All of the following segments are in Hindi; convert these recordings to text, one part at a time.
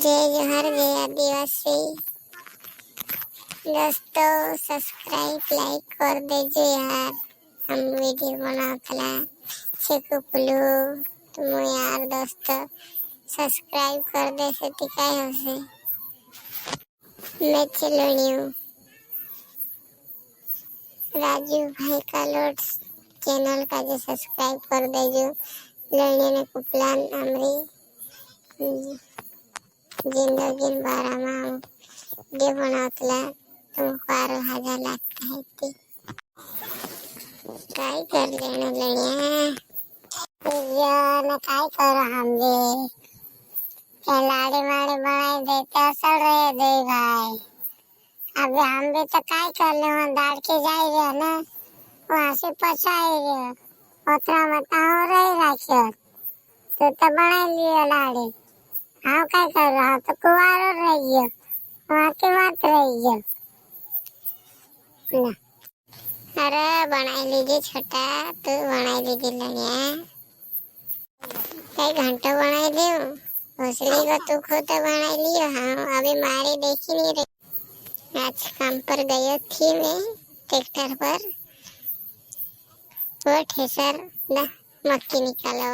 जय जोहर जय आदिवासी दोस्तों, सब्सक्राइब लाइक कर देजो यार। हम वीडियो बनावतला छेकुपलू तुम यार दोस्तों सब्सक्राइब कर दे से काय होसे। मैं चिलोनियो राजू भाई का लोड चैनल का जो सब्सक्राइब कर देजो। लोणी ने कुपलान अमरी जिंदगी बारा में वीडियो बनावतला तुमको 12,000 लागता है ती काय कर लेना लड़िया न काय करो हम भी क्या लाड़े माड़े बनाए देते असर रहे दे भाई। अब हम भी तो काय कर ले वहाँ दाड़ के जाए रहे ना वहाँ से पछाए रहे उतना बताओ रहे राखियो तो बनाए लियो लाड़े। हाँ काय कर रहा तो कुवारो रहियो वहाँ के मत रहियो ना। अरे बनाई लीजिए छोटा तू बनाई लीजिए लड़िया कई घंटा बनाई दियो भोसड़ी को तू खुद बनाई लियो। हाँ अभी मारी देखी नहीं रही। आज काम पर गई थी मैं ट्रैक्टर पर वो ठेसर ना मक्की निकालो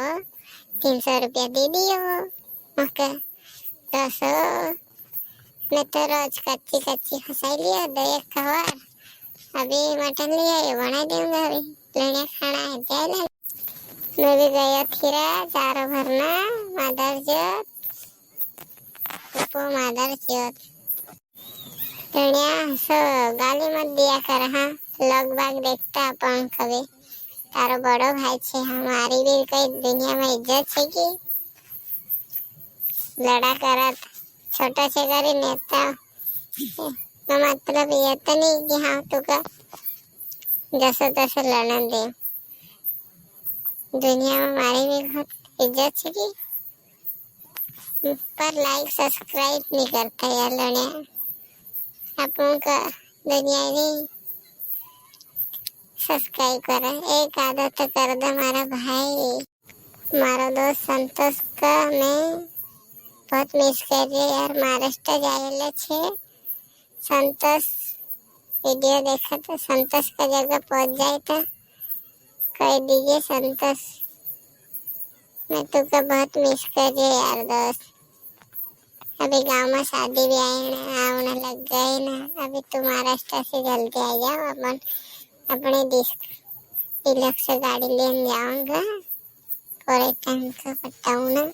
300 रुपया दे दियो मक्का 200 मैं तो रोज कच्ची कच्ची फसाई लियो 2 खबर अभी मटन लिया ये बना दूंगा अभी लड़िया खाना है क्या ना। मैं भी गया थी रे चारों भरना मादर जोत लड़िया सो गाली मत दिया कर। हाँ लोग बाग देखता अपन कभी तारो बड़ो भाई छे हमारी भी कोई दुनिया में इज्जत छे की लड़ा करत छोटा से करी नेता मतलब ये तो नहीं कि हाँ तुका जैसे तैसे लड़न दे दुनिया में हमारी भी बहुत इज्जत छे की पर लाइक सब्सक्राइब नहीं करता यार लड़िया अपन का दुनिया नहीं सब्सक्राइब करे एक आदत तो कर दो हमारा भाई मारो दोस्त संतोष का मैं बहुत मिस कर रही यार महाराष्ट्र जाएले छे संतोष वीडियो देखा तो संतोष का जगह पहुंच जाए तो कह दीजिए संतोष मैं तुमको बहुत मिस कर रही यार दोस्त। अभी गांव में शादी भी आने लग गई ना अभी तुम महाराष्ट्र से जल्दी आ जाओ अपन अपने डिलक्स गाड़ी लेने जाऊंगा और एक टाइम को बताऊँ ना।